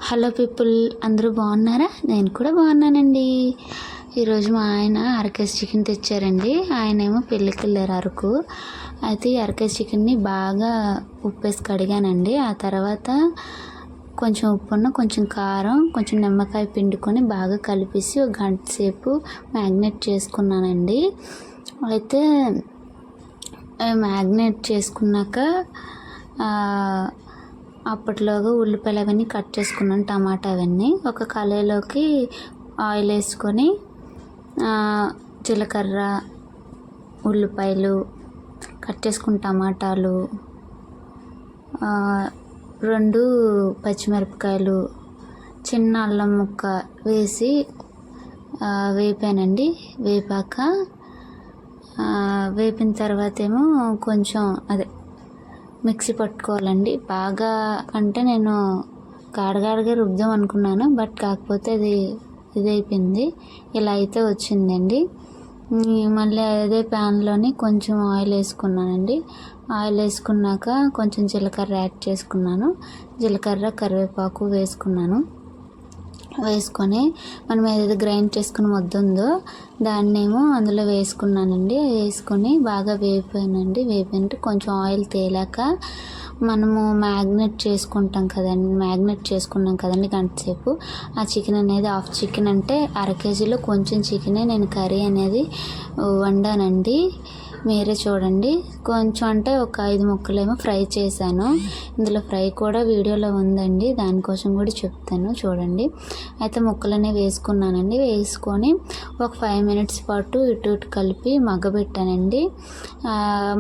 Hello people, అందరూ బాగున్నారా? నేను కూడా బాగున్నానండి. ఈరోజు మా ఆయన అరకేజీ చికెన్ తెచ్చారండి. ఆయన ఏమో పెళ్ళికి వెళ్ళారు అరకు. అయితే ఈ అరకేజీ చికెన్ని బాగా ఉప్పేసి కడిగానండి. ఆ తర్వాత కొంచెం ఉప్పున్న కొంచెం కారం కొంచెం నిమ్మకాయ పిండుకొని బాగా కలిపేసి ఒక గంట సేపు మ్యాగ్నేట్ చేసుకున్నానండి. అయితే మ్యాగ్నేట్ చేసుకున్నాక అప్పట్లోగా ఉల్లిపాయలు అవన్నీ కట్ చేసుకున్నాను, టమాటా అవన్నీ. ఒక కళాయిలోకి ఆయిల్ వేసుకొని జీలకర్ర, ఉల్లిపాయలు కట్ చేసుకున్న టమాటాలు, 2 పచ్చిమిరపకాయలు, చిన్న అల్లం ముక్క వేసి వేపానండి. వేపిన తర్వాత ఏమో కొంచెం మిక్సీ పట్టుకోవాలండి బాగా. అంటే నేను గాడగాడగా రుద్దాం అనుకున్నాను, బట్ కాకపోతే ఇది అయిపోయింది. ఇలా అయితే వచ్చిందండి. మళ్ళీ అదే ప్యాన్లోని కొంచెం ఆయిల్ వేసుకున్నానండి. ఆయిల్ వేసుకున్నాక కొంచెం జీలకర్ర యాడ్ చేసుకున్నాను. జీలకర్ర, కరివేపాకు వేసుకొని మనం ఏదైతే గ్రైండ్ చేసుకుని ముద్ద ఉందో దాన్నేమో అందులో వేసుకున్నానండి. వేసుకొని బాగా వేపినట్టు కొంచెం ఆయిల్ తేలాక మనము మ్యాగ్నేట్ చేసుకున్నాం కదండి గంట సేపు. ఆ చికెన్ అనేది హాఫ్ చికెన్, అంటే అరకేజీలో కొంచెం చికెనే నేను కర్రీ అనేది వండానండి. మీరే చూడండి. కొంచెం అంటే ఒక 5 ముక్కలేమో ఫ్రై చేశాను. ఇందులో ఫ్రై కూడా వీడియోలో ఉందండి, దానికోసం కూడా చెప్తాను చూడండి. అయితే ముక్కలనే వేసుకున్నానండి. వేసుకొని ఒక 5 మినిట్స్ పాటు ఇటు కలిపి మగ్గబెట్టానండి.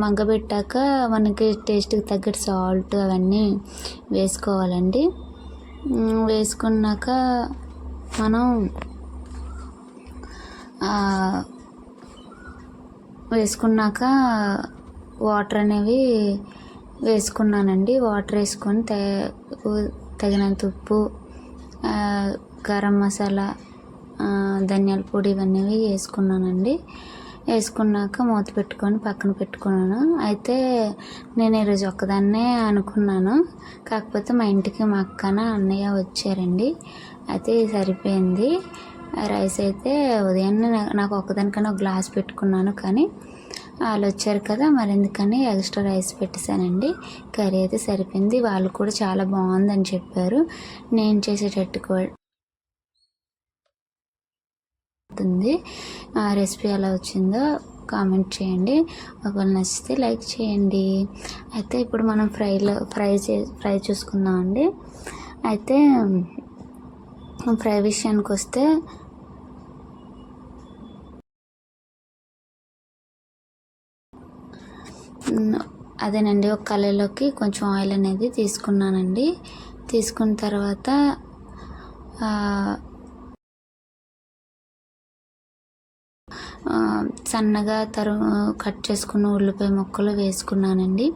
మగ్గబెట్టాక మనకి టేస్ట్కి తగ్గట్టు సాల్ట్ అవన్నీ వేసుకోవాలండి. వేసుకున్నాక మనం వేసుకున్నాక వాటర్ అనేవి వేసుకున్నానండి. వాటర్ వేసుకొని తగినంత ఉప్పు, గరం మసాలా, ధనియాల పొడి ఇవన్నీ వేసుకున్నానండి. వేసుకున్నాక మూత పెట్టుకొని పక్కన పెట్టుకున్నాను. అయితే నేను ఈరోజు ఒక్కదాన్నే అనుకున్నాను, కాకపోతే మా ఇంటికి మా అక్కన అన్నయ్య వచ్చారండి. అయితే సరిపోయింది. రైస్ అయితే ఉదయాన్నే నాకు ఒక్కదానికన్నా ఒక గ్లాస్ పెట్టుకున్నాను, కానీ వాళ్ళు వచ్చారు కదా మరి ఎందుకని ఎక్స్ట్రా రైస్ పెట్టేశానండి. కర్రీ అయితే సరిపోయింది. వాళ్ళు కూడా చాలా బాగుందని చెప్పారు. నేను చేసేటట్టు కూడా ఉంటుంది. ఆ రెసిపీ ఎలా వచ్చిందో కామెంట్ చేయండి. ఒకవేళ నచ్చితే లైక్ చేయండి. అయితే ఇప్పుడు మనం ఫ్రై చూసుకుందామండి. అయితే ఫ్రై విషయానికి వస్తే అదేనండి, ఒక కళాయిలోకి కొంచెం ఆయిల్ అనేది తీసుకున్నానండి. తీసుకున్న తర్వాత సన్నగా కట్ చేసుకున్న ఉల్లిపాయ ముక్కలు వేసుకున్నానండి.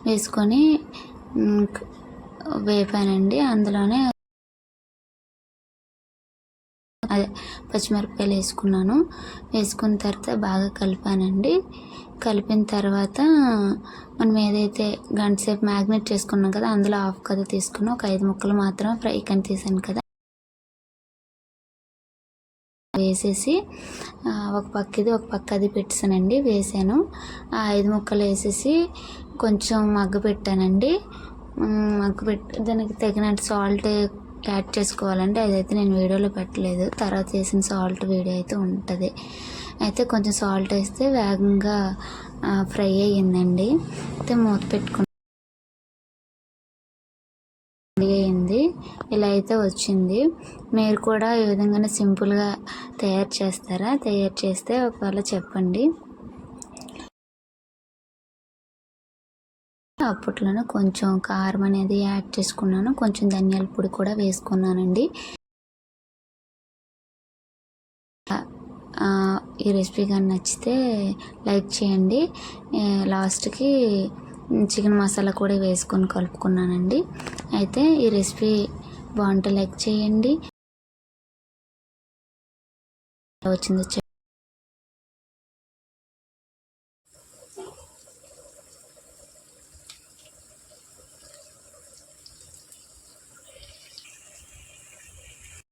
వేసుకొని వేపానండి. అందులోనే పచ్చిమిరపకాయలు వేసుకున్నాను. వేసుకున్న తర్వాత బాగా కలిపానండి. కలిపిన తర్వాత మనం ఏదైతే గంట సేపు మ్యాగ్నేట్ చేసుకున్నాం కదా, అందులో హాఫ్ కదా తీసుకున్నాం. ఒక 5 ముక్కలు మాత్రం ఫ్రై కని తీసాను కదా, వేసేసి ఒక పక్క అది పెట్టానండి. వేసాను. ఆ 5 ముక్కలు వేసేసి కొంచెం మగ్గపెట్టానండి. దానికి తగినట్టు సాల్ట్ యాడ్ చేసుకోవాలంటే అదైతే నేను వీడియోలో పెట్టలేదు, తర్వాత వేసిన సాల్ట్ వీడియో అయితే ఉంటుంది. అయితే కొంచెం సాల్ట్ వేస్తే వేగంగా ఫ్రై అయ్యిందండి. అయితే మూత పెట్టుకుని అయింది. ఇలా అయితే వచ్చింది. మీరు కూడా ఈ విధంగానే సింపుల్గా తయారు చేస్తారా? తయారు చేస్తే ఒకవేళ చెప్పండి. అప్పట్లోనే కొంచెం కారం అనేది యాడ్ చేసుకున్నాను. కొంచెం ధనియాల పొడి కూడా వేసుకున్నానండి. ఈ రెసిపీ కానీ నచ్చితే లైక్ చేయండి. లాస్ట్కి చికెన్ మసాలా కూడా వేసుకొని కలుపుకున్నానండి. అయితే ఈ రెసిపీ బాగుంటే లైక్ చేయండి. వచ్చిందో